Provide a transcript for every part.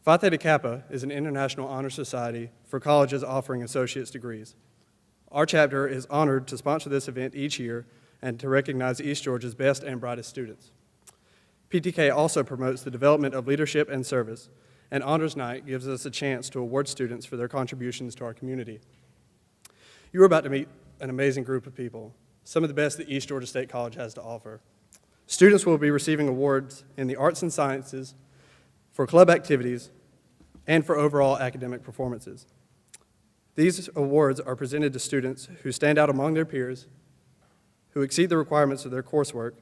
Phi Theta Kappa is an international honor society for colleges offering associate's degrees. Our chapter is honored to sponsor this event each year and to recognize East Georgia's best and brightest students. PTK also promotes the development of leadership and service, and Honors Night gives us a chance to award students for their contributions to our community. You are about to meet an amazing group of people, some of the best that East Georgia State College has to offer. Students will be receiving awards in the arts and sciences, for club activities, and for overall academic performances. These awards are presented to students who stand out among their peers, who exceed the requirements of their coursework,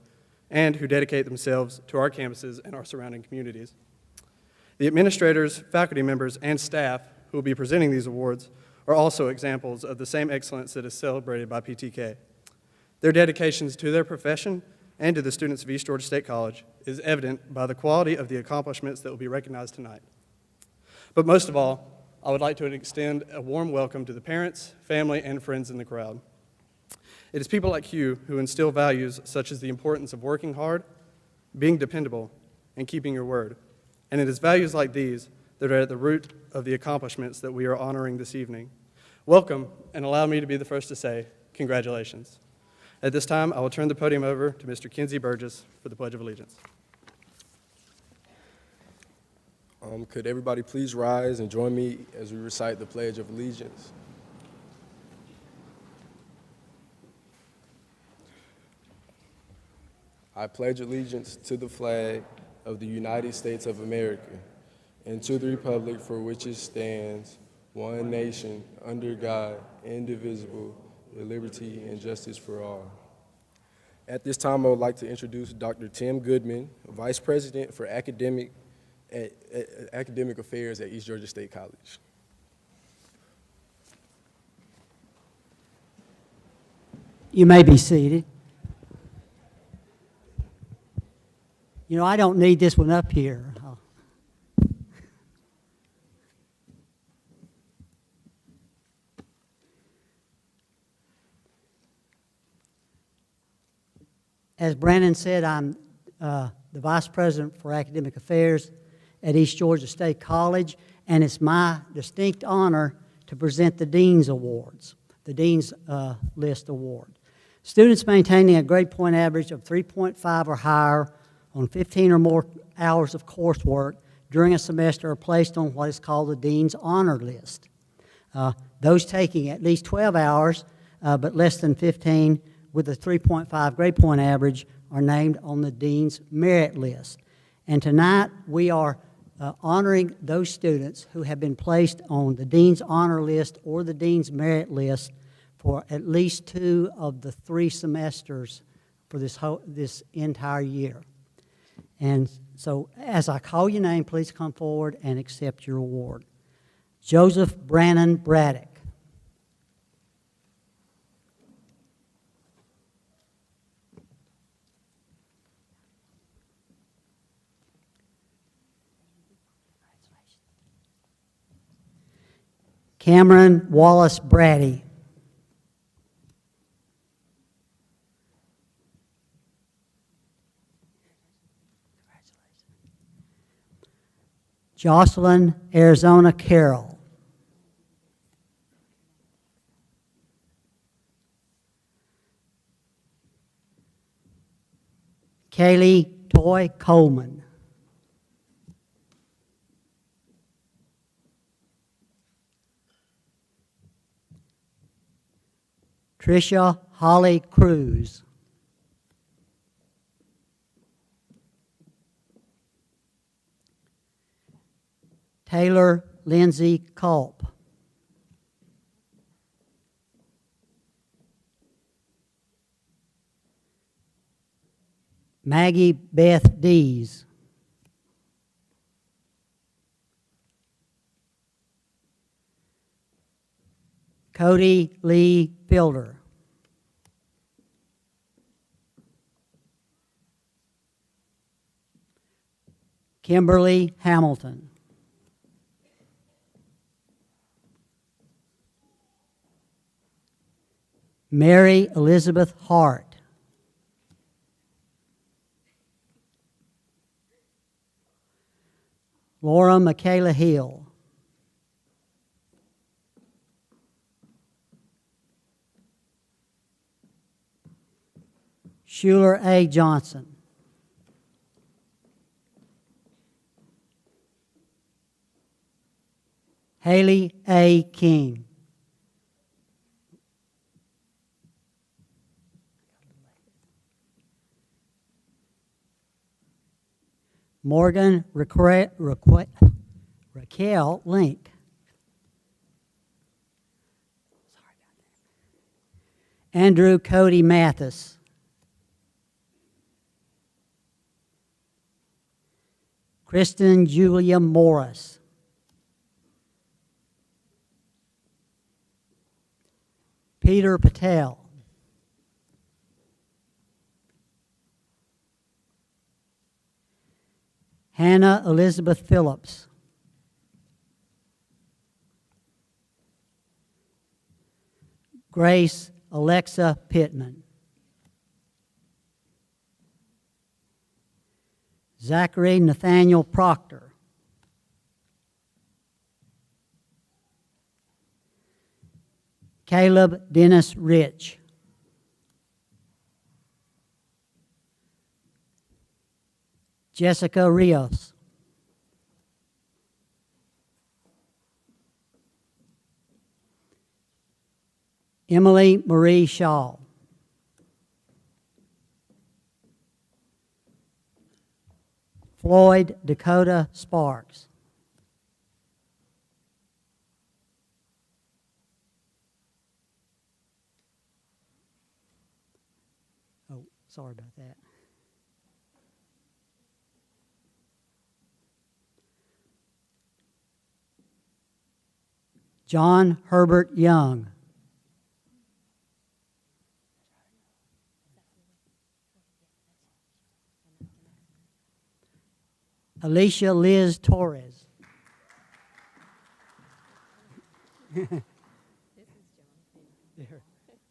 and who dedicate themselves to our campuses and our surrounding communities. The administrators, faculty members, and staff who will be presenting these awards are also examples of the same excellence that is celebrated by PTK. Their dedications to their profession and to the students of East Georgia State College is evident by the quality of the accomplishments that will be recognized tonight. But most of all, I would like to extend a warm welcome to the parents, family, and friends in the crowd. It is people like you who instill values such as the importance of working hard, being dependable, and keeping your word. And it is values like these that are at the root of the accomplishments that we are honoring this evening. Welcome, and allow me to be the first to say, congratulations. At this time, I will turn the podium over to Mr. Kinsey Burgess for the Pledge of Allegiance. Could everybody please rise and join me as we recite the Pledge of Allegiance? I pledge allegiance to the flag of the United States of America and to the republic for which it stands, one nation, under God, indivisible, with liberty and justice for all. At this time, I would like to introduce Dr. Tim Goodman, Vice President for Academic Affairs at East Georgia State College. You may be seated. You know, I don't need this one up here. As Brandon said, I'm the Vice President for Academic Affairs at East Georgia State College, and it's my distinct honor to present the Dean's Awards, the Dean's List Award. Students maintaining a grade point average of 3.5 or higher on 15 or more hours of coursework during a semester are placed on what is called the Dean's Honor List. Those taking at least 12 hours, but less than 15 with a 3.5 grade point average are named on the Dean's Merit List. And tonight we are honoring those students who have been placed on the Dean's Honor List or the Dean's Merit List for at least 2 of the 3 semesters for this entire year. And so as I call your name, please come forward and accept your award. Joseph Brannon Braddock. Cameron Wallace Brady. Jocelyn Arizona Carroll. Kaylee Toy Coleman. Tricia Holly Cruz. Taylor Lindsay Culp. Maggie Beth Dees. Cody Lee Fielder. Kimberly Hamilton. Mary Elizabeth Hart. Laura Michaela Hill. Schuler A. Johnson. Haley A. King. Morgan Raquel Link. Andrew Cody Mathis. Kristen Julia Morris. Peter Patel. Hannah Elizabeth Phillips. Grace Alexa Pittman. Zachary Nathaniel Proctor. Caleb Dennis Rich. Jessica Rios. Emily Marie Shaw. Floyd Dakota Sparks. Oh, sorry about that. John Herbert Young. Alicia Liz Torres. This is John.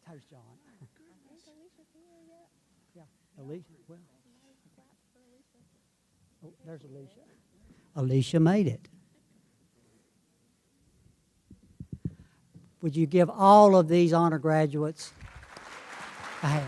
There's John. Yeah, Alicia. Well. Oh, there's Alicia. Alicia made it. Would you give all of these honor graduates a hand?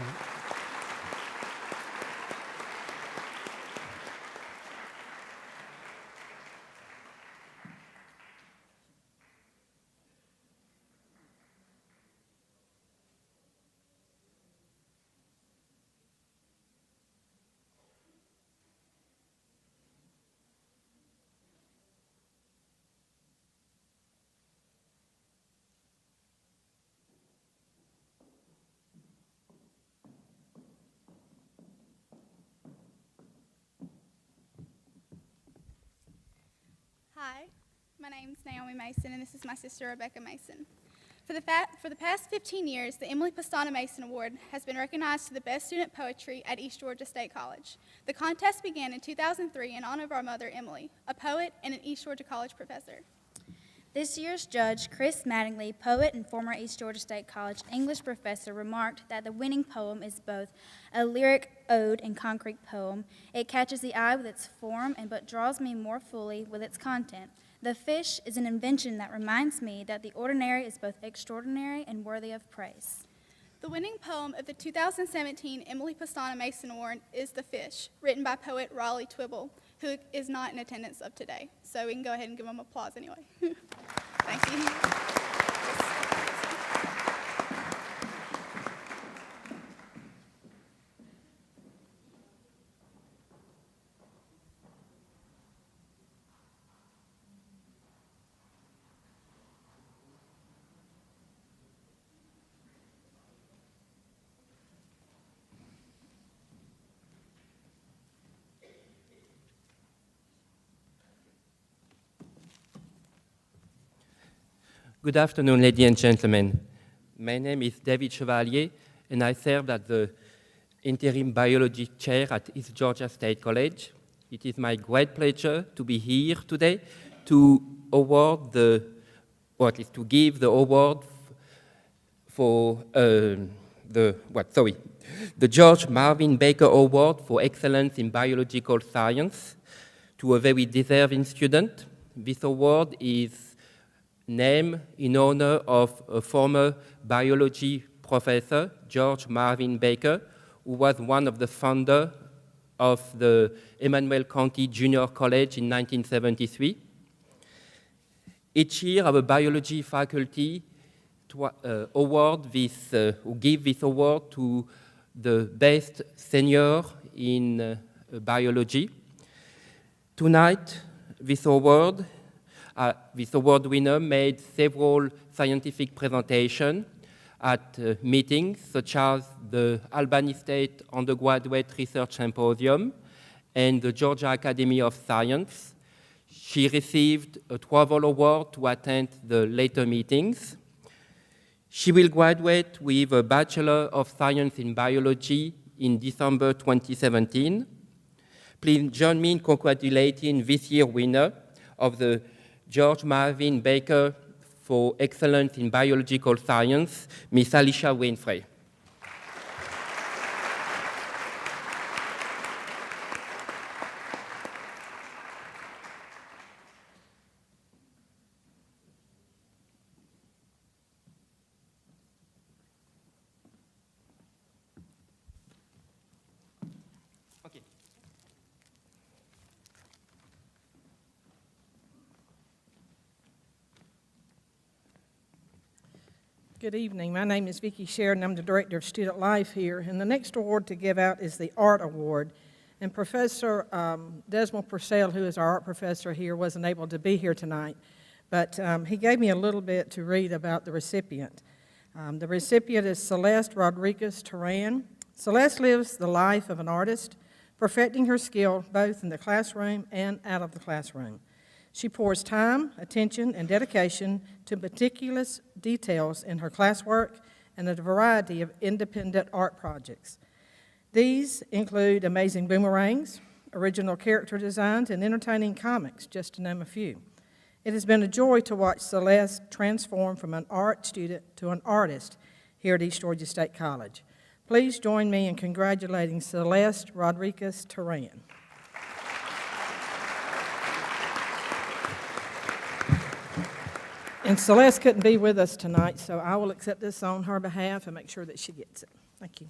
Hi, my name is Naomi Mason, and this is my sister Rebecca Mason. For the past 15 years, the Emily Pastana Mason Award has been recognized to the best student poetry at East Georgia State College. The contest began in 2003 in honor of our mother, Emily, a poet and an East Georgia College professor. This year's judge, Chris Mattingly, poet and former East Georgia State College English professor, remarked that the winning poem is both a lyric ode and concrete poem. It catches the eye with its form but draws me more fully with its content. The fish is an invention that reminds me that the ordinary is both extraordinary and worthy of praise. The winning poem of the 2017 Emily Pastana Mason Award is The Fish, written by poet Raleigh Twibble, who is not in attendance of today. So we can go ahead and give him applause anyway. Thank you. Good afternoon, ladies and gentlemen. My name is David Chevalier, and I serve as the interim biology chair at East Georgia State College. It is my great pleasure to be here today to award the award for the George Marvin Baker Award for Excellence in Biological Science to a very deserving student. This award is named in honor of a former biology professor, George Marvin Baker, who was one of the founders of the Emmanuel County Junior College in 1973. Each year, our biology faculty give this award to the best senior in biology. Tonight, this award winner made several scientific presentations at meetings such as the Albany State Undergraduate Research Symposium and the Georgia Academy of Science. She received a travel award to attend the later meetings. She will graduate with a Bachelor of Science in Biology in December 2017. Please join me in congratulating this year's winner of the George Marvin Baker for Excellence in Biological Science, Ms. Alicia Winfrey. Good evening. My name is Vicki Sheridan. I'm the Director of Student Life here. And the next award to give out is the Art Award. And Professor Desmond Purcell, who is our art professor here, wasn't able to be here tonight. But he gave me a little bit to read about the recipient. The recipient is Celeste Rodriguez Turan. Celeste lives the life of an artist, perfecting her skill both in the classroom and out of the classroom. She pours time, attention, and dedication to meticulous details in her classwork and a variety of independent art projects. These include amazing boomerangs, original character designs, and entertaining comics, just to name a few. It has been a joy to watch Celeste transform from an art student to an artist here at East Georgia State College. Please join me in congratulating Celeste Rodriguez Turan. And Celeste couldn't be with us tonight, so I will accept this on her behalf and make sure that she gets it. Thank you.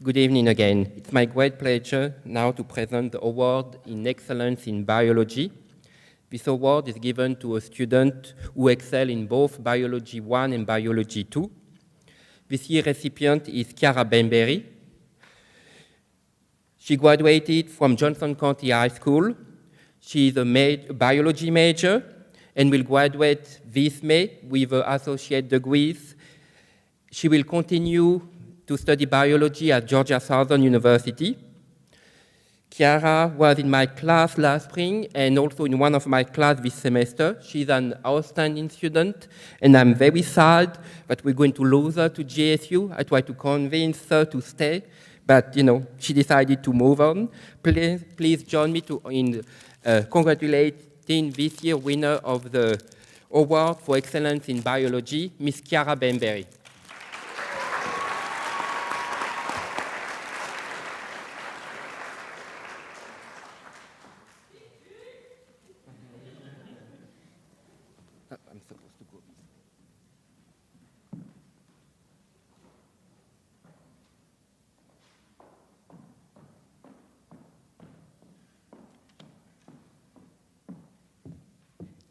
Good evening again. It's my great pleasure now to present the award in excellence in biology. This award is given to a student who excel in both Biology 1 and Biology 2. This year's recipient is Kiara Bemberry. She graduated from Johnson County High School. She is a biology major and will graduate this May with her associate degrees. She will continue to study biology at Georgia Southern University. Kiara was in my class last spring and also in one of my classes this semester. She's an outstanding student, and I'm very sad that we're going to lose her to GSU. I tried to convince her to stay, but she decided to move on. Please join me in congratulating this year's winner of the Award for Excellence in Biology, Ms. Kiara Bemberry. I'm supposed to go.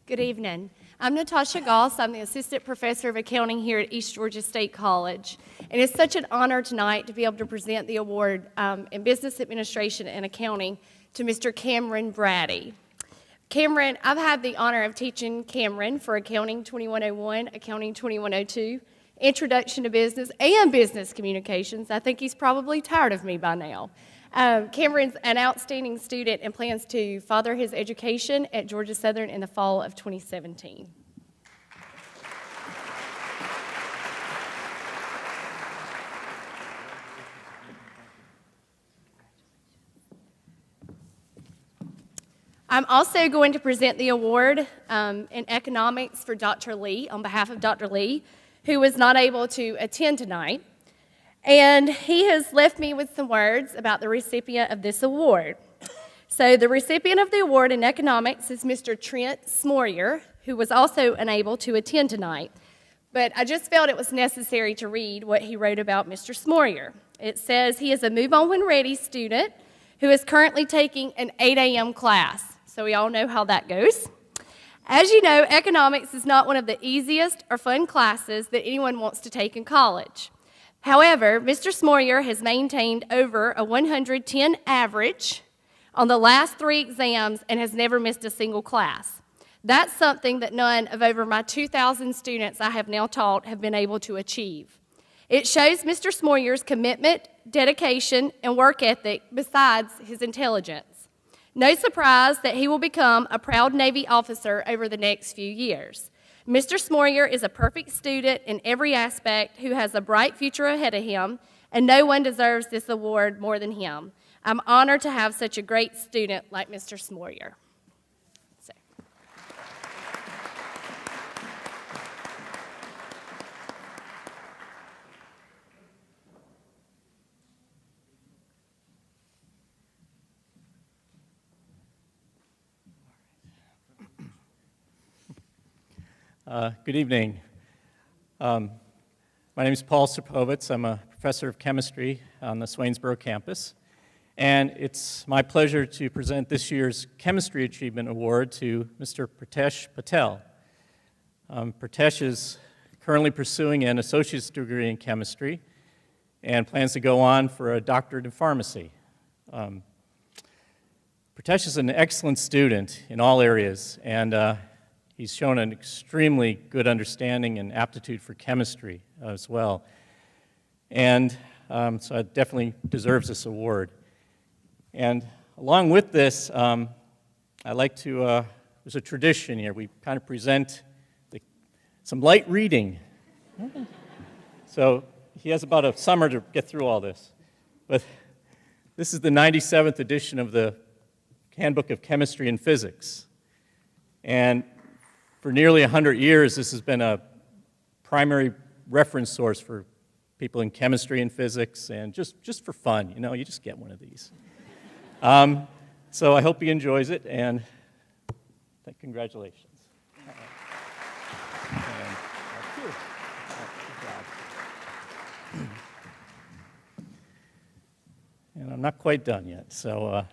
Good evening. I'm Natasha Goss. I'm the Assistant Professor of Accounting here at East Georgia State College. And it's such an honor tonight to be able to present the award in Business Administration and Accounting to Mr. Cameron Brady. Cameron, I've had the honor of teaching Cameron for Accounting 2101, Accounting 2102, Introduction to Business, and Business Communications. I think he's probably tired of me by now. Cameron's an outstanding student and plans to further his education at Georgia Southern in the fall of 2017. I'm also going to present the award in economics for Dr. Lee on behalf of Dr. Lee, who was not able to attend tonight. And he has left me with some words about the recipient of this award. So the recipient of the award in economics is Mr. Trent Smorier, who was also unable to attend tonight. But I just felt it was necessary to read what he wrote about Mr. Smorier. It says he is a Move On When Ready student who is currently taking an 8 a.m. class. So we all know how that goes. As you know, economics is not one of the easiest or fun classes that anyone wants to take in college. However, Mr. Smorier has maintained over a 110 average on the last 3 exams and has never missed a single class. That's something that none of over my 2,000 students I have now taught have been able to achieve. It shows Mr. Smorier's commitment, dedication, and work ethic besides his intelligence. No surprise that he will become a proud Navy officer over the next few years. Mr. Smorier is a perfect student in every aspect who has a bright future ahead of him, and no one deserves this award more than him. I'm honored to have such a great student like Mr. Smorier. Good evening. My name is Paul Serpovitz. I'm a professor of chemistry on the Swainsboro campus, and it's my pleasure to present this year's Chemistry Achievement Award to Mr. Pritesh Patel. Pritesh is currently pursuing an associate's degree in chemistry and plans to go on for a doctorate in pharmacy. Pritesh is an excellent student in all areas, and he's shown an extremely good understanding and aptitude for chemistry as well. And so it definitely deserves this award. And along with this, I like to, there's a tradition here. We kind of present some light reading. So he has about a summer to get through all this. But this is the 97th edition of the Handbook of Chemistry and Physics. And for nearly 100 years, this has been a primary reference source for people in chemistry and physics, and just for fun, you know, you just get one of these. So I hope he enjoys it, and congratulations. And I'm not quite done yet. So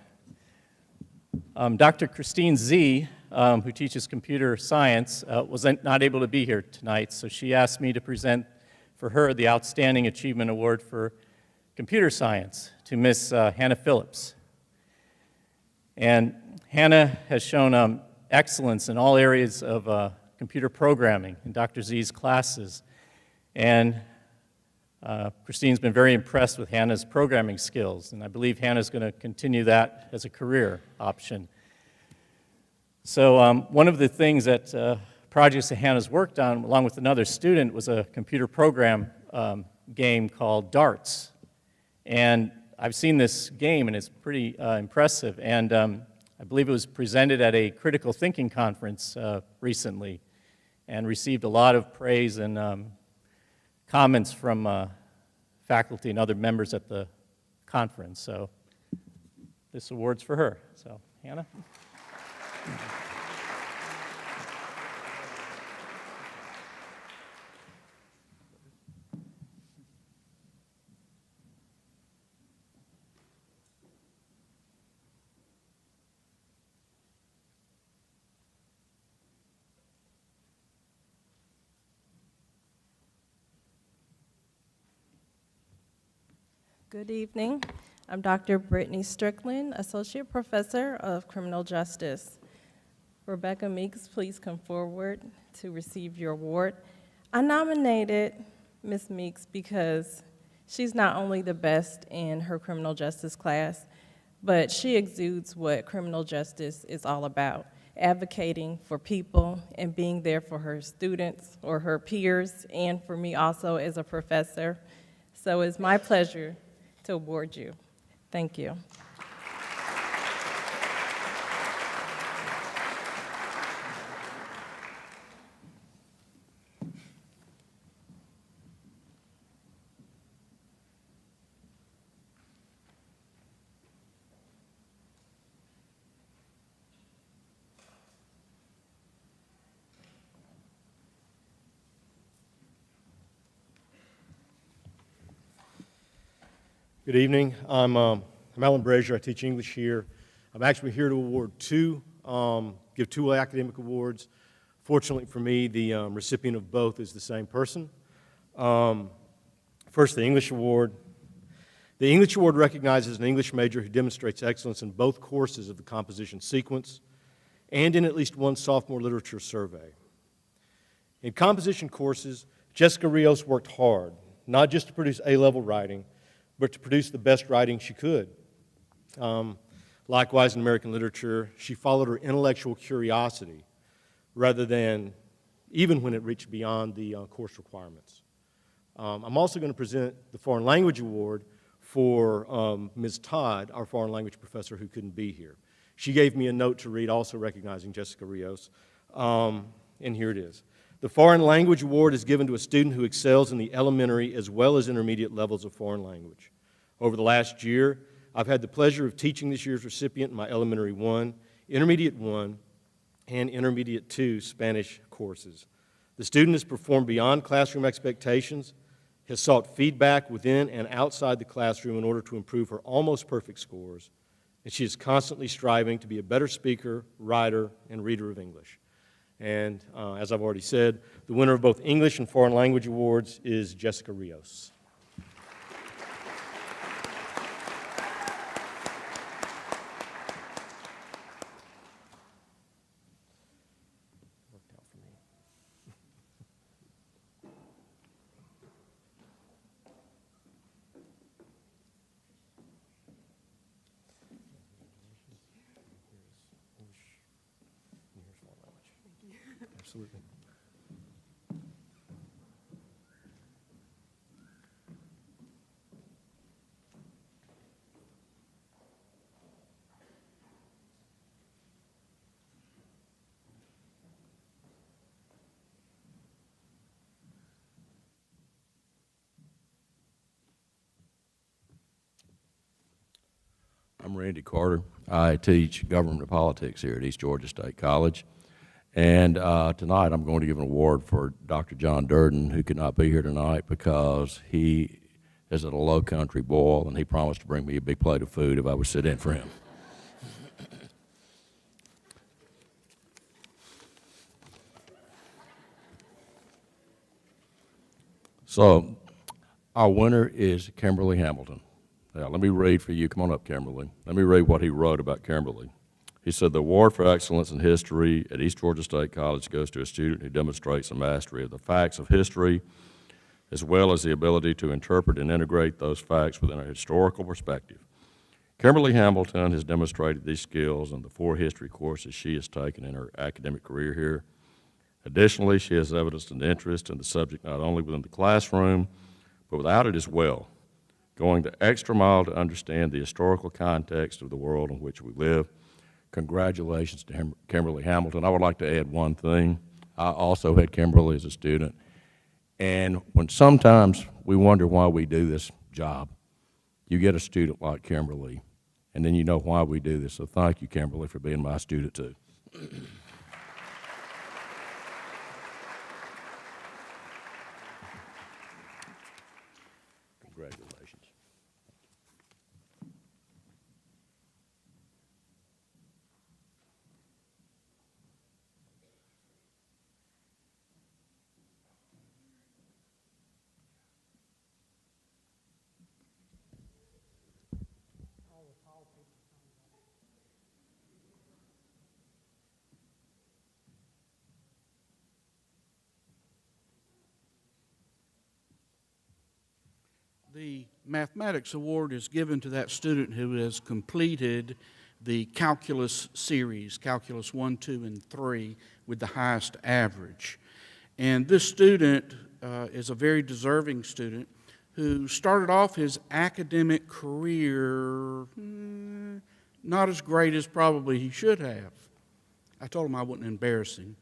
Dr. Christine Z., who teaches computer science, was not able to be here tonight, so she asked me to present for her the Outstanding Achievement Award for Computer Science to Miss Hannah Phillips. And Hannah has shown excellence in all areas of computer programming in Dr. Z's classes. And Christine's been very impressed with Hannah's programming skills, and I believe Hannah's going to continue that as a career option. So one of the things that projects that Hannah's worked on, along with another student, was a computer program game called Darts. And I've seen this game, and it's pretty impressive. And I believe it was presented at a critical thinking conference recently and received a lot of praise and comments from faculty and other members at the conference. So this award's for her. So, Hannah? Good evening. I'm Dr. Brittany Strickland, Associate Professor of Criminal Justice. Rebecca Meeks, please come forward to receive your award. I nominated Ms. Meeks because she's not only the best in her criminal justice class, but she exudes what criminal justice is all about, advocating for people and being there for her students or her peers, and for me also as a professor. So it's my pleasure to award you. Thank you. Good evening. I'm Alan Brazier. I teach English here. I'm actually here to give two academic awards. Fortunately for me, the recipient of both is the same person. First, the English Award. The English Award recognizes an English major who demonstrates excellence in both courses of the composition sequence and in at least one sophomore literature survey. In composition courses, Jessica Rios worked hard, not just to produce A-level writing, but to produce the best writing she could. Likewise, in American literature, she followed her intellectual curiosity rather than even when it reached beyond the course requirements. I'm also going to present the Foreign Language Award for Ms. Todd, our foreign language professor who couldn't be here. She gave me a note to read also recognizing Jessica Rios, and here it is. The Foreign Language Award is given to a student who excels in the elementary as well as intermediate levels of foreign language. Over the last year, I've had the pleasure of teaching this year's recipient in my Elementary 1, Intermediate 1, and Intermediate 2 Spanish courses. The student has performed beyond classroom expectations, has sought feedback within and outside the classroom in order to improve her almost perfect scores, and she is constantly striving to be a better speaker, writer, and reader of English. And as I've already said, the winner of both English and Foreign Language Awards is Jessica Rios. Absolutely. I'm Randy Carter. I teach government and politics here at East Georgia State College. And tonight I'm going to give an award for Dr. John Durden, who could not be here tonight because he is at a low country boil, and he promised to bring me a big plate of food if I would sit in for him. So our winner is Kimberly Hamilton. Now, let me read for you. Come on up, Kimberly. Let me read what he wrote about Kimberly. He said, the award for excellence in history at East Georgia State College goes to a student who demonstrates a mastery of the facts of history, as well as the ability to interpret and integrate those facts within a historical perspective. Kimberly Hamilton has demonstrated these skills in the 4 history courses she has taken in her academic career here. Additionally, she has evidenced an interest in the subject not only within the classroom, but without it as well, going the extra mile to understand the historical context of the world in which we live. Congratulations to Kimberly Hamilton. I would like to add one thing. I also had Kimberly as a student, and when sometimes we wonder why we do this job, you get a student like Kimberly, and then you know why we do this. So thank you, Kimberly, for being my student too. Congratulations. The Mathematics Award is given to that student who has completed the calculus series, calculus 1, 2, and 3, with the highest average. And this student is a very deserving student who started off his academic career not as great as probably he should have. I told him I wouldn't embarrass him.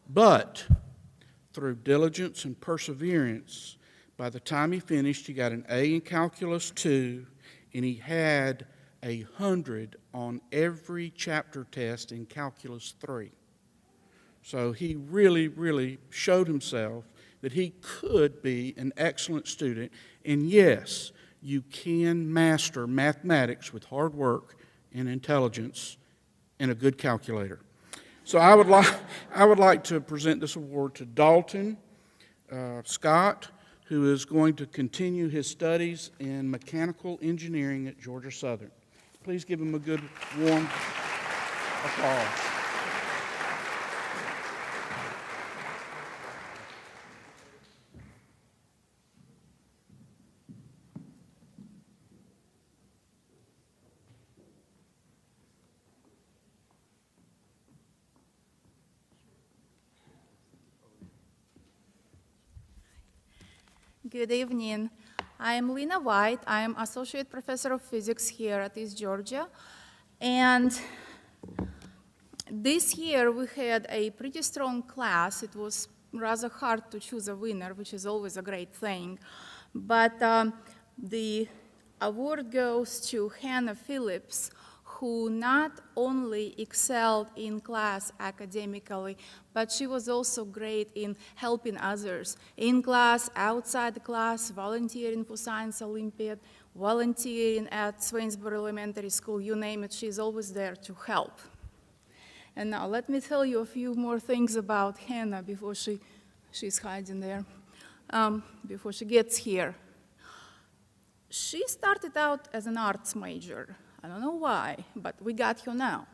But through diligence and perseverance, by the time he finished, he got an A in Calculus 2, and he had 100 on every chapter test in Calculus 3. So he really, really showed himself that he could be an excellent student. And yes, you can master mathematics with hard work and intelligence and a good calculator. So I would like to present this award to Dalton Scott, who is going to continue his studies in mechanical engineering at Georgia Southern. Please give him a good, warm applause. Good evening. I am Lena White. I am Associate Professor of Physics here at East Georgia. And this year we had a pretty strong class. It was rather hard to choose a winner, which is always a great thing. But the award goes to Hannah Phillips, who not only excelled in class academically, but she was also great in helping others in class, outside the class, volunteering for Science Olympiad, volunteering at Swainsboro Elementary School, you name it, she's always there to help. And now let me tell you a few more things about Hannah before she's hiding there, before she gets here. She started out as an arts major. I don't know why, but we got her now.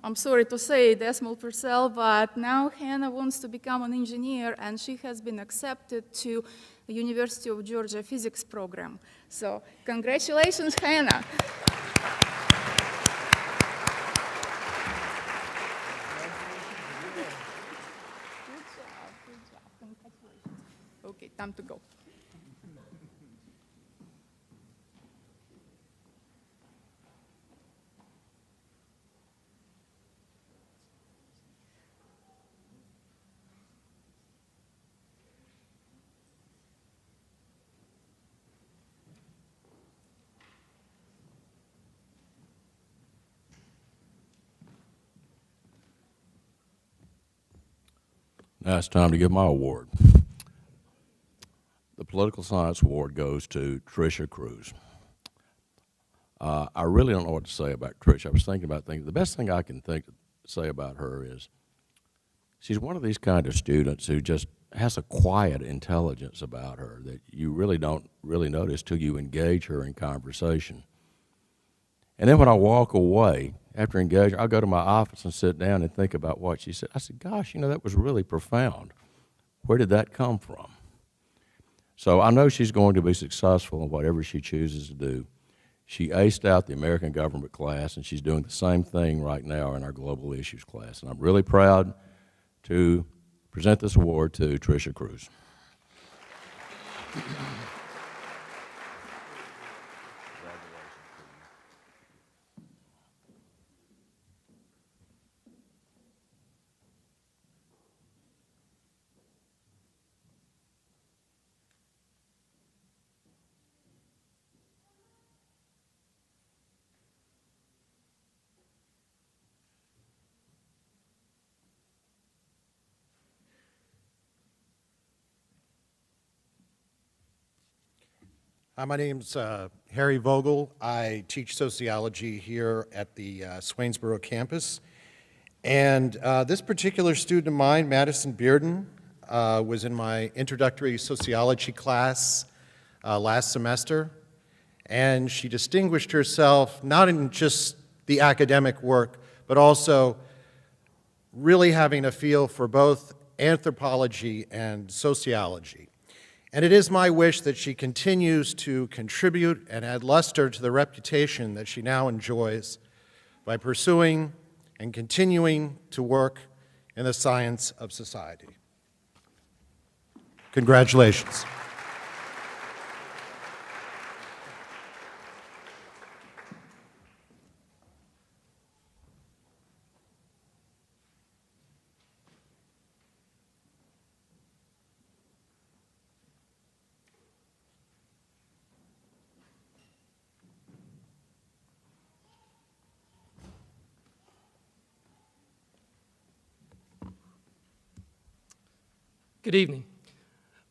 I'm sorry to say, Decimal Purcell, but now Hannah wants to become an engineer, and she has been accepted to the University of Georgia physics program. So congratulations, Hannah. Good job, congratulations. Okay, time to go. Now it's time to give my award. The Political Science Award goes to Tricia Cruz. I really don't know what to say about Tricia. I was thinking about things. The best thing I can say about her is she's one of these kind of students who just has a quiet intelligence about her that you really don't notice till you engage her in conversation. And then when I walk away, after engaging, I'll go to my office and sit down and think about what she said. I said, gosh, that was really profound. Where did that come from? So I know she's going to be successful in whatever she chooses to do. She aced out the American government class, and she's doing the same thing right now in our global issues class. And I'm really proud to present this award to Tricia Cruz. Hi, my name's Harry Vogel. I teach sociology here at the Swainsboro campus. And this particular student of mine, Madison Bearden, was in my introductory sociology class last semester. And she distinguished herself not in just the academic work, but also really having a feel for both anthropology and sociology. And it is my wish that she continues to contribute and add luster to the reputation that she now enjoys by pursuing and continuing to work in the science of society. Congratulations. Good evening.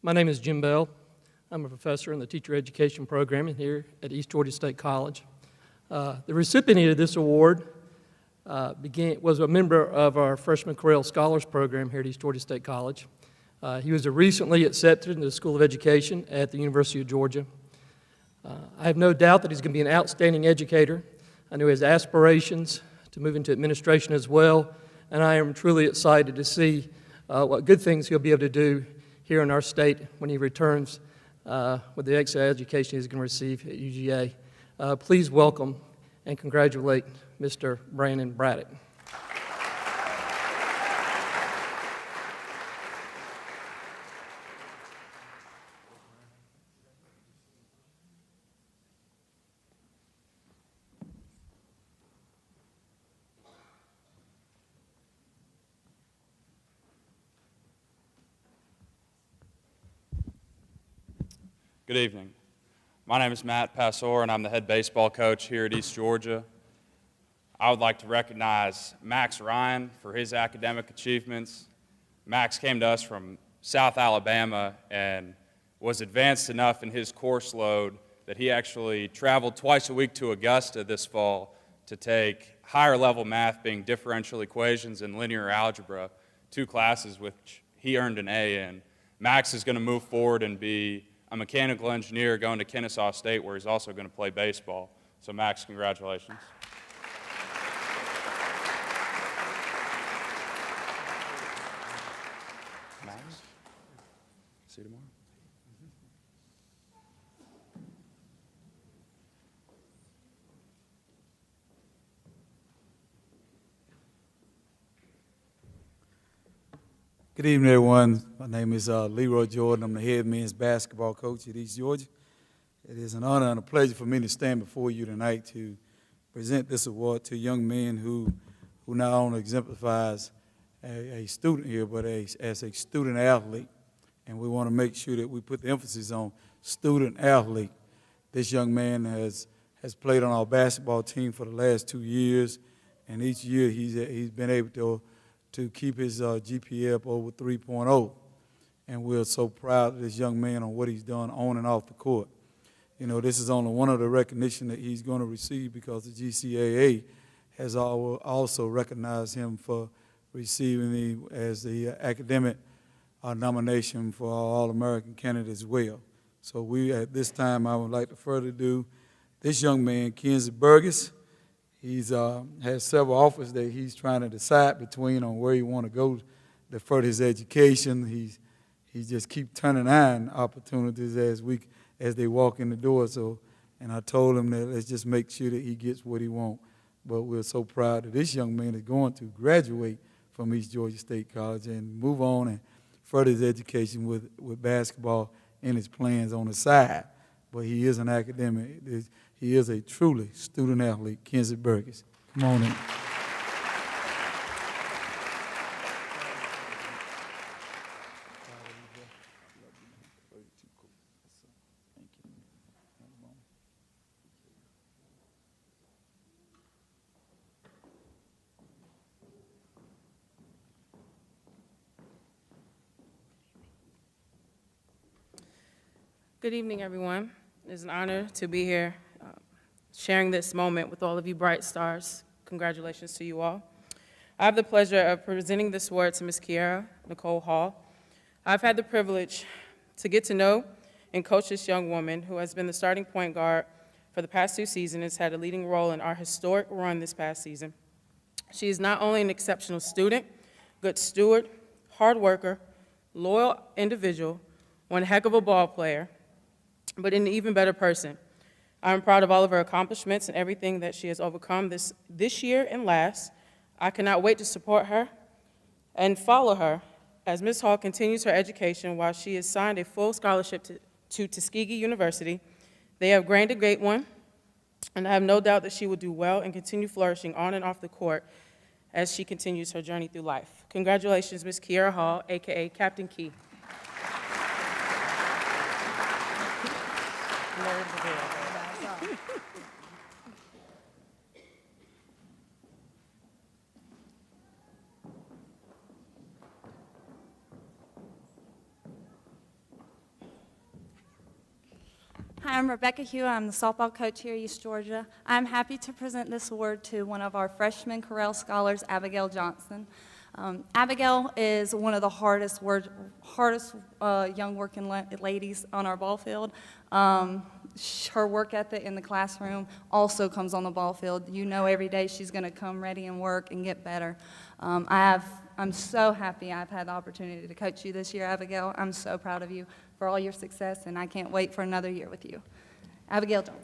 My name is Jim Bell. I'm a professor in the teacher education program here at East Georgia State College. The recipient of this award was a member of our Freshman Corral Scholars Program here at East Georgia State College. He was recently accepted into the School of Education at the University of Georgia. I have no doubt that he's going to be an outstanding educator. I know he has aspirations to move into administration as well, and I am truly excited to see what good things he'll be able to do here in our state when he returns with the excellent education he's going to receive at UGA. Please welcome and congratulate Mr. Brandon Braddock. Good evening. My name is Matt Passor, and I'm the head baseball coach here at East Georgia. I would like to recognize Max Ryan for his academic achievements. Max came to us from South Alabama and was advanced enough in his course load that he actually traveled twice a week to Augusta this fall to take higher level math, being differential equations and linear algebra, 2 classes which he earned an A in. Max is going to move forward and be a mechanical engineer going to Kennesaw State, where he's also going to play baseball. So Max, congratulations. Max, see you tomorrow. Good evening, everyone. My name is Leroy Jordan. I'm the head men's basketball coach at East Georgia. It is an honor and a pleasure for me to stand before you tonight to present this award to a young man who not only exemplifies a student here, but as a student athlete. And we want to make sure that we put the emphasis on student athlete. This young man has played on our basketball team for the last 2 years, and each year he's been able to keep his GPA up over 3.0. And we're so proud of this young man on what he's done on and off the court. You know, this is only one of the recognition that he's going to receive because the GCAA has also recognized him for receiving as the academic nomination for our All-American candidate as well. So at this time, I would like to further do this young man, Kenzie Burgess. He's has several offers that he's trying to decide between on where he want to go to further his education. He just keep turning on opportunities as they walk in the door. So, and I told him that let's just make sure that he gets what he wants. But we're so proud that this young man is going to graduate from East Georgia State College and move on and further his education with basketball and his plans on the side. But he is an academic. He is a truly student athlete, Kenzie Burgess. Come on in. Good evening, everyone. It's an honor to be here sharing this moment with all of you bright stars. Congratulations to you all. I have the pleasure of presenting this award to Ms. Kiera Nicole Hall. I've had the privilege to get to know and coach this young woman who has been the starting point guard for the past 2 seasons and has had a leading role in our historic run this past season. She is not only an exceptional student, good steward, hard worker, loyal individual, one heck of a ball player, but an even better person. I'm proud of all of her accomplishments and everything that she has overcome this year and last. I cannot wait to support her and follow her as Ms. Hall continues her education while she is signed a full scholarship to Tuskegee University. They have granted a great one, and I have no doubt that she will do well and continue flourishing on and off the court as she continues her journey through life. Congratulations, Ms. Kiera Hall, AKA Captain Key. Hi, I'm Rebecca Hugh. I'm the softball coach here at East Georgia. I'm happy to present this award to one of our freshman Correll scholars, Abigail Johnson. Abigail is one of the hardest young working ladies on our ball field. Her work ethic in the classroom also comes on the ball field. You know every day she's going to come ready and work and get better. I'm so happy I've had the opportunity to coach you this year, Abigail. I'm so proud of you for all your success, and I can't wait for another year with you. Abigail Johnson.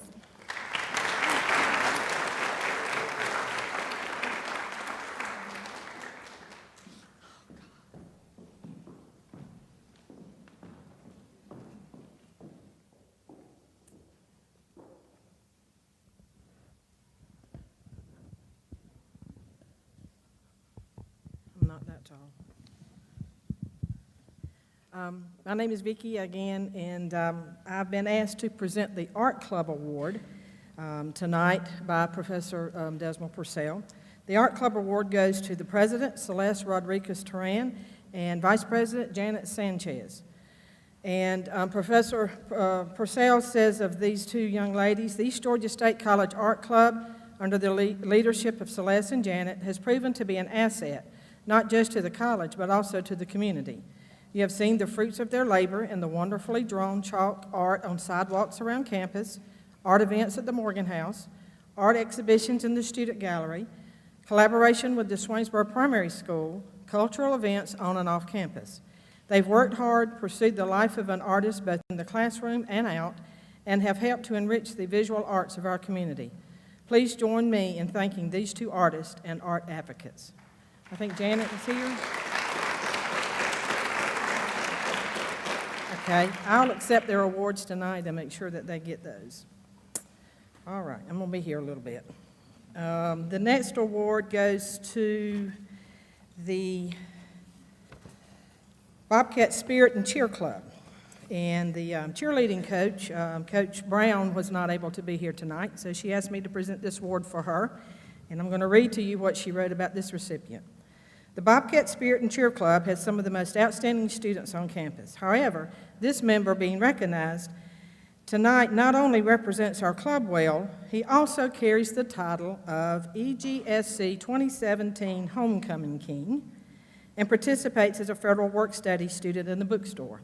I'm not that tall. My name is Vicki again, and I've been asked to present the Art Club Award tonight by Professor Desmond Purcell. The Art Club Award goes to the President, Celeste Rodriguez-Turan, and Vice President Janet Sanchez. And Professor Purcell says of these two young ladies, the East Georgia State College Art Club, under the leadership of Celeste and Janet, has proven to be an asset, not just to the college, but also to the community. You have seen the fruits of their labor in the wonderfully drawn chalk art on sidewalks around campus, art events at the Morgan House, art exhibitions in the student gallery, collaboration with the Swainsboro Primary School, cultural events on and off campus. They've worked hard, pursued the life of an artist both in the classroom and out, and have helped to enrich the visual arts of our community. Please join me in thanking these two artists and art advocates. I think Janet is here. Okay, I'll accept their awards tonight and make sure that they get those. All right, I'm going to be here a little bit. The next award goes to the Bobcat Spirit and Cheer Club. And the cheerleading coach, Coach Brown, was not able to be here tonight, so she asked me to present this award for her. And I'm going to read to you what she wrote about this recipient. The Bobcat Spirit and Cheer Club has some of the most outstanding students on campus. However, this member being recognized tonight not only represents our club well, he also carries the title of EGSC 2017 Homecoming King and participates as a federal work-study student in the bookstore.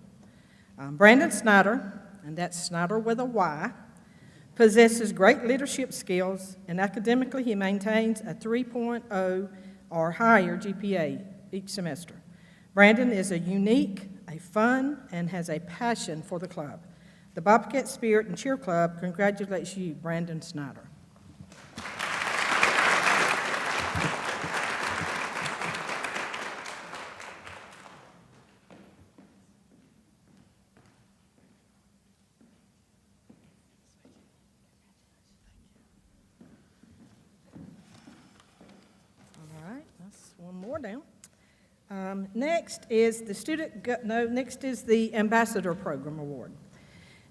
Brandon Snyder, and that's Snyder with a Y, possesses great leadership skills, and academically he maintains a 3.0 or higher GPA each semester. Brandon is a unique, a fun, and has a passion for the club. The Bobcat Spirit and Cheer Club congratulates you, Brandon Snyder. Next is the Ambassador Program Award.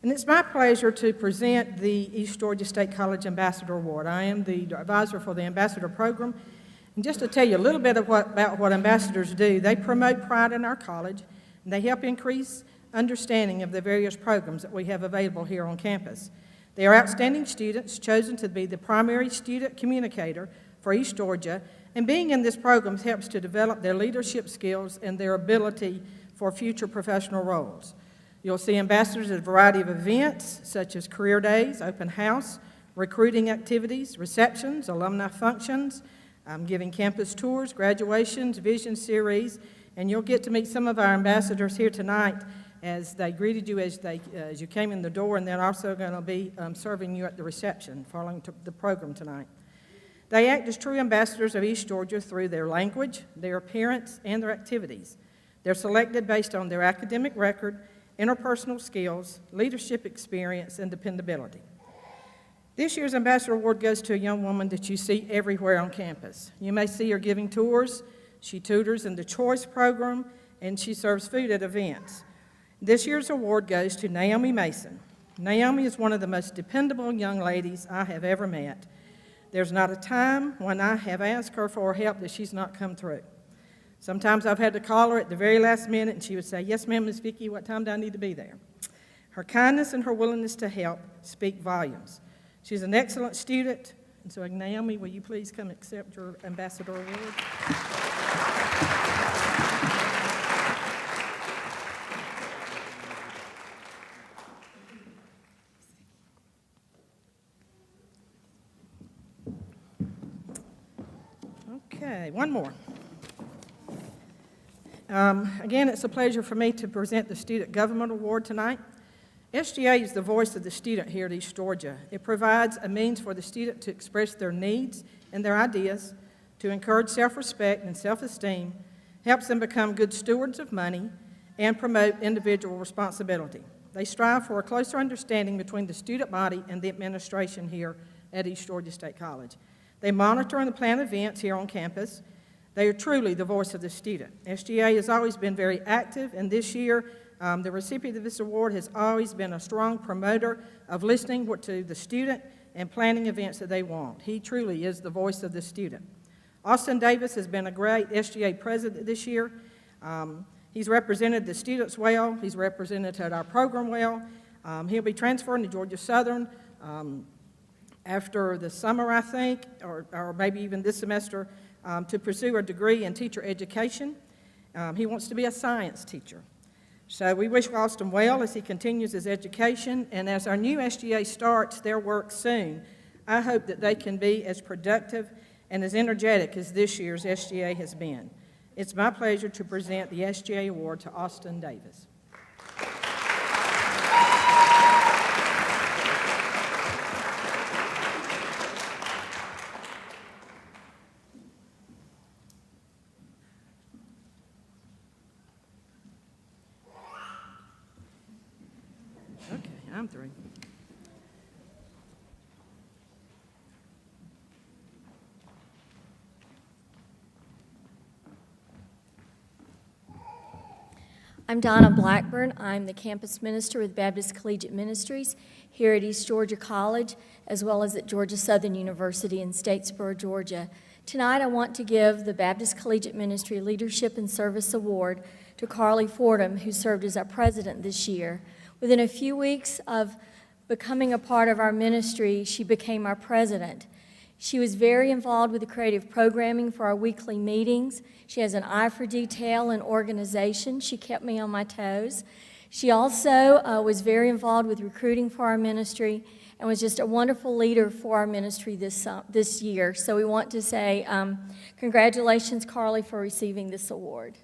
And it's my pleasure to present the East Georgia State College Ambassador Award. I am the advisor for the Ambassador Program. And just to tell you a little bit about what ambassadors do, they promote pride in our college, and they help increase understanding of the various programs that we have available here on campus. They are outstanding students chosen to be the primary student communicator for East Georgia, and being in this program helps to develop their leadership skills and their ability for future professional roles. You'll see ambassadors at a variety of events, such as career days, open house, recruiting activities, receptions, alumni functions, giving campus tours, graduations, vision series, and you'll get to meet some of our ambassadors here tonight as they greeted you as you came in the door, and they're also going to be serving you at the reception following the program tonight. They act as true ambassadors of East Georgia through their language, their appearance, and their activities. They're selected based on their academic record, interpersonal skills, leadership experience, and dependability. This year's Ambassador Award goes to a young woman that you see everywhere on campus. You may see her giving tours, she tutors in the Choice program, and she serves food at events. This year's award goes to Naomi Mason. Naomi is one of the most dependable young ladies I have ever met. There's not a time when I have asked her for help that she's not come through. Sometimes I've had to call her at the very last minute, and she would say, "Yes, ma'am, Miss Vicki, what time do I need to be there?" Her kindness and her willingness to help speak volumes. She's an excellent student, and so Naomi, will you please come accept your Ambassador Award? Okay, one more. Again, it's a pleasure for me to present the Student Government Award tonight. SGA is the voice of the student here at East Georgia. It provides a means for the student to express their needs and their ideas, to encourage self-respect and self-esteem, helps them become good stewards of money, and promote individual responsibility. They strive for a closer understanding between the student body and the administration here at East Georgia State College. They monitor and plan events here on campus. They are truly the voice of the student. SGA has always been very active, and this year, the recipient of this award has always been a strong promoter of listening to the student and planning events that they want. He truly is the voice of the student. Austin Davis has been a great SGA president this year. He's represented the students well. He's represented our program well. He'll be transferring to Georgia Southern after the summer, I think, or maybe even this semester, to pursue a degree in teacher education. He wants to be a science teacher. So we wish Austin well as he continues his education, and as our new SGA starts their work soon, I hope that they can be as productive and as energetic as this year's SGA has been. It's my pleasure to present the SGA Award to Austin Davis. I'm through. I'm Donna Blackburn. I'm the campus minister with Baptist Collegiate Ministries here at East Georgia College, as well as at Georgia Southern University in Statesboro, Georgia. Tonight I want to give the Baptist Collegiate Ministry Leadership and Service Award to Carly Fordham, who served as our president this year. Within a few weeks of becoming a part of our ministry, she became our president. She was very involved with the creative programming for our weekly meetings. She has an eye for detail and organization. She kept me on my toes. She also was very involved with recruiting for our ministry and was just a wonderful leader for our ministry this year. So we want to say congratulations, Carly, for receiving this award.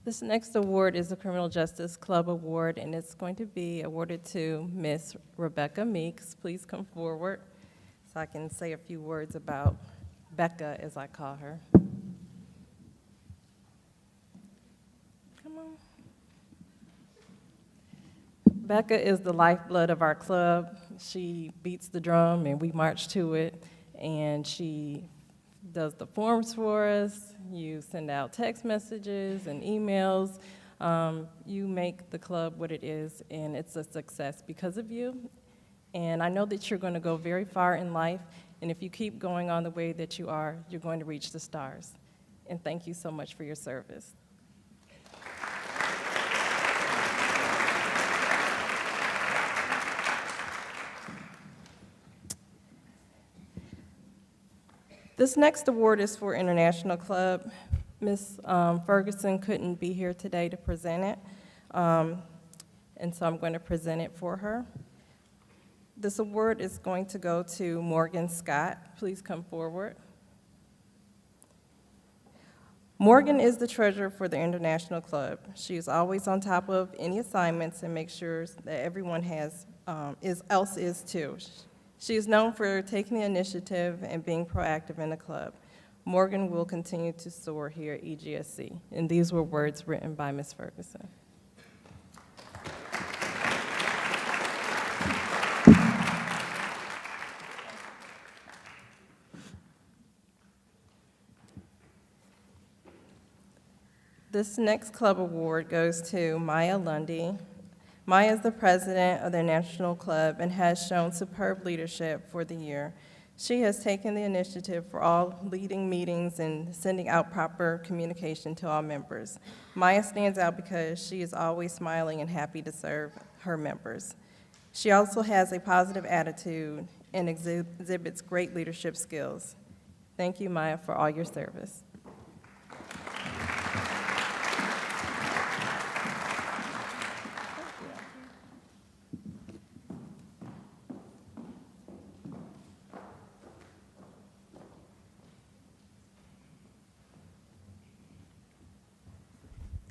This next award is the Criminal Justice Club Award, and it's going to be awarded to Miss Rebecca Meeks. Please come forward so I can say a few words about Becca, as I call her. Come on. Becca is the lifeblood of our club. She beats the drum, and we march to it, and she does the forms for us. You send out text messages and emails. You make the club what it is, and it's a success because of you. And I know that you're going to go very far in life, and if you keep going on the way that you are, you're going to reach the stars. And thank you so much for your service. This next award is for International Club. Ms. Ferguson couldn't be here today to present it, and so I'm going to present it for her. This award is going to go to Morgan Scott. Please come forward. Morgan is the treasurer for the International Club. She is always on top of any assignments and makes sure that everyone else is too. She is known for taking the initiative and being proactive in the club. Morgan will continue to soar here at EGSC. And these were words written by Ms. Ferguson. This next club award goes to Maya Lundy. Maya is the president of the National Club and has shown superb leadership for the year. She has taken the initiative for all leading meetings and sending out proper communication to all members. Maya stands out because she is always smiling and happy to serve her members. She also has a positive attitude and exhibits great leadership skills. Thank you, Maya, for all your service.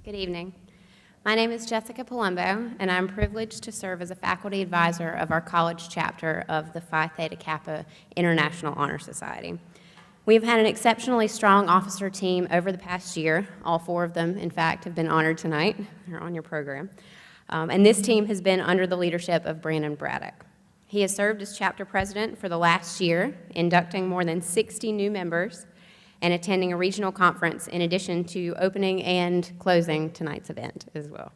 Good evening. My name is Jessica Palumbo, and I'm privileged to serve as a faculty advisor of our college chapter of the Phi Theta Kappa International Honor Society. We've had an exceptionally strong officer team over the past year. All 4 of them, in fact, have been honored tonight. They're on your program. And this team has been under the leadership of Brandon Braddock. He has served as chapter president for the last year, inducting more than 60 new members and attending a regional conference in addition to opening and closing tonight's event as well.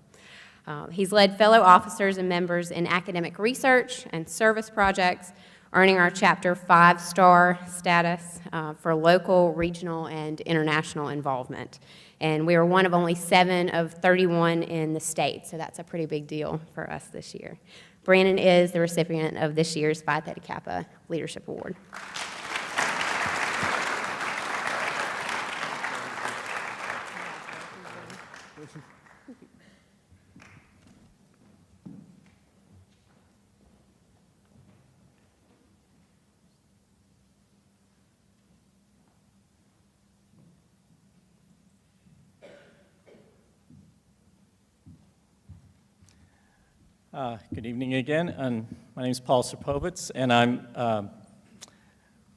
He's led fellow officers and members in academic research and service projects, earning our chapter 5-star status for local, regional, and international involvement. And we are one of only 7 of 31 in the state, so that's a pretty big deal for us this year. Brandon is the recipient of this year's Phi Theta Kappa Leadership Award. Good evening again. My name is Paul Serpovitz, and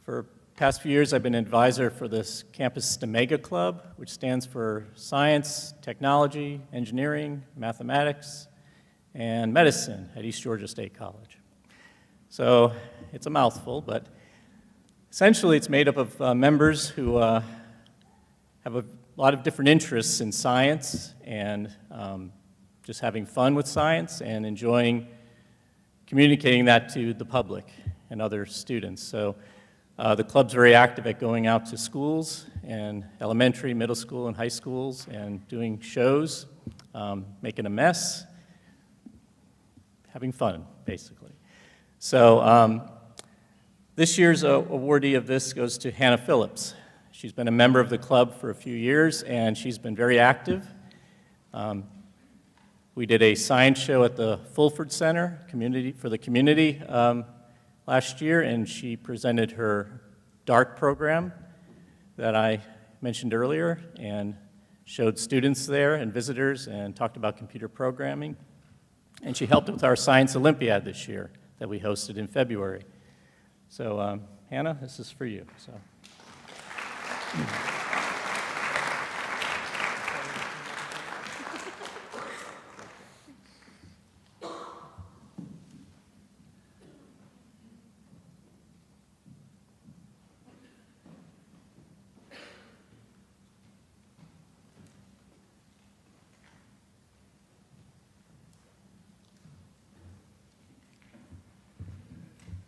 for the past few years, I've been an advisor for this campus STEMEGA Club, which stands for Science, Technology, Engineering, Mathematics, and Medicine at East Georgia State College. So it's a mouthful, but essentially it's made up of members who have a lot of different interests in science and just having fun with science and enjoying communicating that to the public and other students. So the club's very active at going out to schools and elementary, middle school, and high schools and doing shows, making a mess, having fun, basically. So this year's awardee of this goes to Hannah Phillips. She's been a member of the club for a few years, and she's been very active. We did a science show at the Fulford Center for the community last year, and she presented her DART program that I mentioned earlier and showed students there and visitors and talked about computer programming. And she helped with our Science Olympiad this year that we hosted in February. So Hannah, this is for you. So.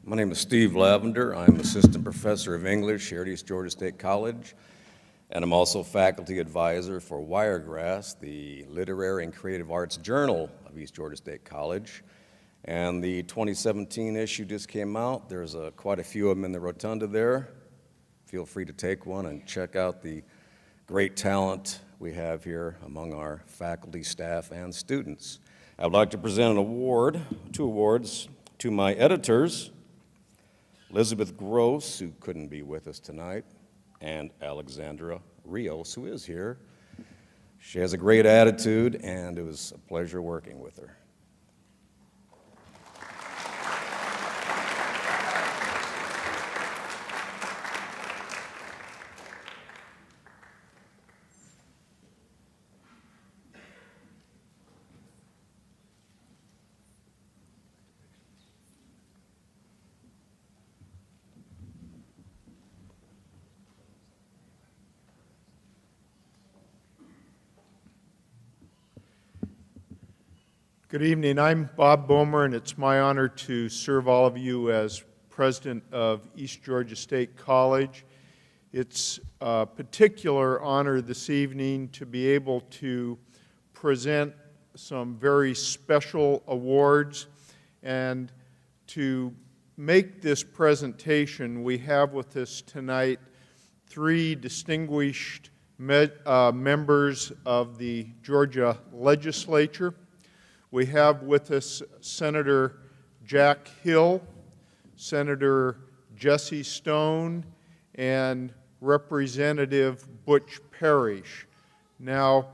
My name is Steve Lavender. I'm Assistant Professor of English here at East Georgia State College, and I'm also Faculty Advisor for Wiregrass, the Literary and Creative Arts Journal of East Georgia State College. And the 2017 issue just came out. There's quite a few of them in the rotunda there. Feel free to take one and check out the great talent we have here among our faculty, staff, and students. I would like to present an award, 2 awards, to my editors, Elizabeth Gross, who couldn't be with us tonight, and Alexandra Rios, who is here. She has a great attitude, and it was a pleasure working with her. Good evening. I'm Bob Bomer, and it's my honor to serve all of you as president of East Georgia State College. It's a particular honor this evening to be able to present some very special awards. And to make this presentation, we have with us tonight three distinguished members of the Georgia legislature. We have with us Senator Jack Hill, Senator Jesse Stone, and Representative Butch Parrish. Now,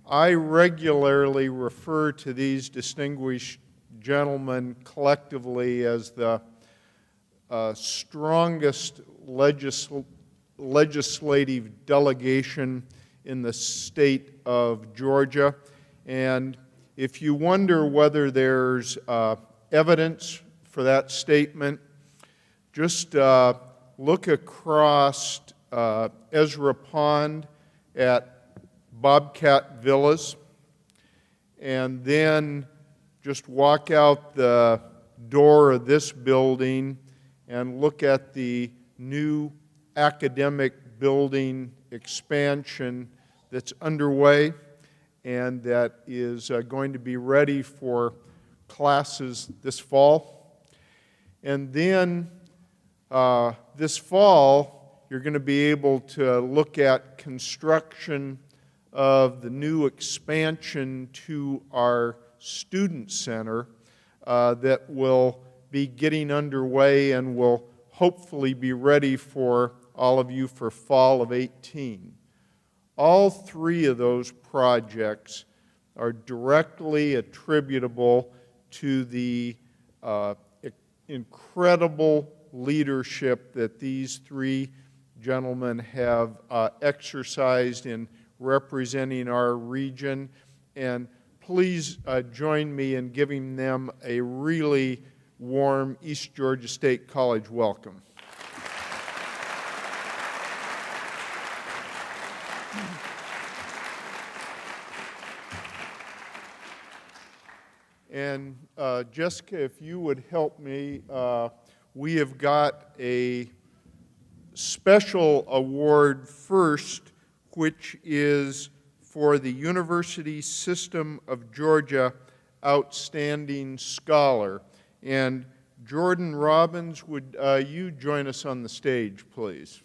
I regularly refer to these distinguished gentlemen collectively as the strongest legislative delegation in the state of Georgia. And if you wonder whether there's evidence for that statement, just look across Ezra Pond at Bobcat Villas, and then just walk out the door of this building and look at the new academic building expansion that's underway and that is going to be ready for classes this fall. And then this fall, you're going to be able to look at construction of the new expansion to our student center that will be getting underway and will hopefully be ready for all of you for fall of 18. All three of those projects are directly attributable to the incredible leadership that these three gentlemen have exercised in representing our region. And please join me in giving them a really warm East Georgia State College welcome. And Jessica, if you would help me, we have got a special award first, which is for the University System of Georgia Outstanding Scholar. And Jordan Robbins, would you join us on the stage, please?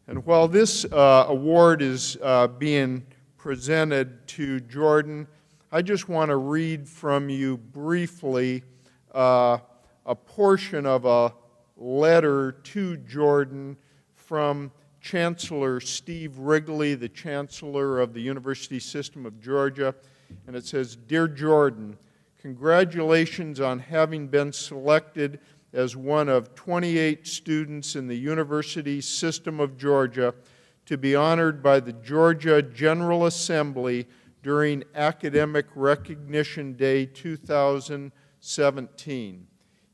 And while this award is being presented to Jordan, I just want to read from you briefly a portion of a letter to Jordan from Chancellor Steve Wrigley, the Chancellor of the University System of Georgia. And it says, "Dear Jordan, congratulations on having been selected as one of 28 students in the University System of Georgia to be honored by the Georgia General Assembly during Academic Recognition Day 2017.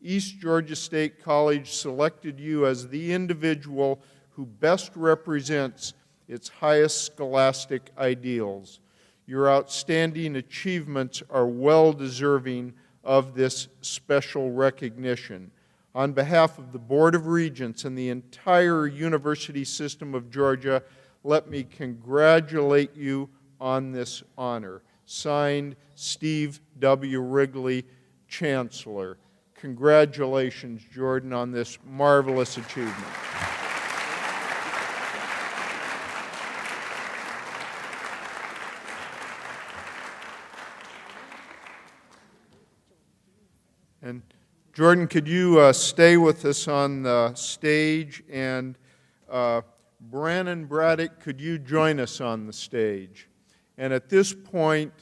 East Georgia State College selected you as the individual who best represents its highest scholastic ideals. Your outstanding achievements are well deserving of this special recognition. On behalf of the Board of Regents and the entire University System of Georgia, let me congratulate you on this honor." Signed, Steve W. Wrigley, Chancellor. Congratulations, Jordan, on this marvelous achievement. And Jordan, could you stay with us on the stage? And Brannon Braddock, could you join us on the stage? And at this point,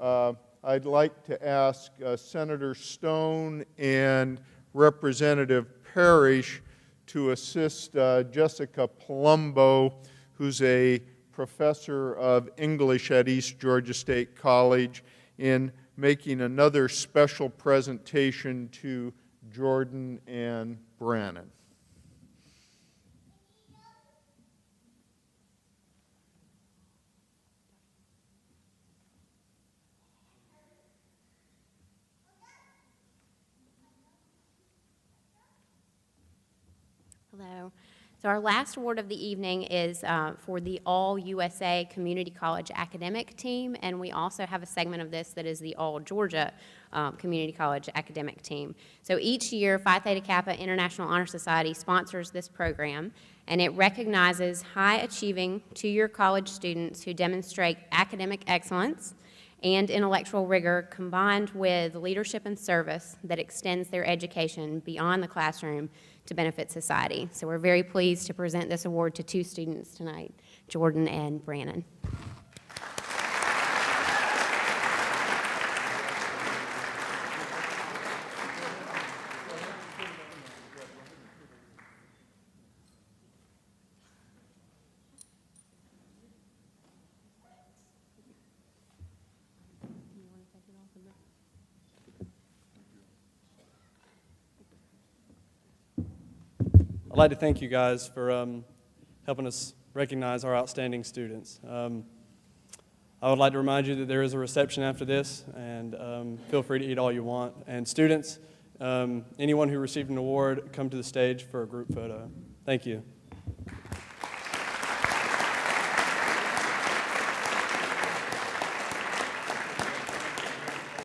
I'd like to ask Senator Stone and Representative Parrish to assist Jessica Palumbo, who's a professor of English at East Georgia State College, in making another special presentation to Jordan and Brannon. Hello. So our last award of the evening is for the All-USA Community College Academic Team, and we also have a segment of this that is the All-Georgia Community College Academic Team. So each year, Phi Theta Kappa International Honor Society sponsors this program, and it recognizes high-achieving two-year college students who demonstrate academic excellence and intellectual rigor combined with leadership and service that extends their education beyond the classroom to benefit society. So we're very pleased to present this award to two students tonight, Jordan and Brannon. I'd like to thank you guys for helping us recognize our outstanding students. I would like to remind you that there is a reception after this, and feel free to eat all you want. And students, anyone who received an award, come to the stage for a group photo. Thank you.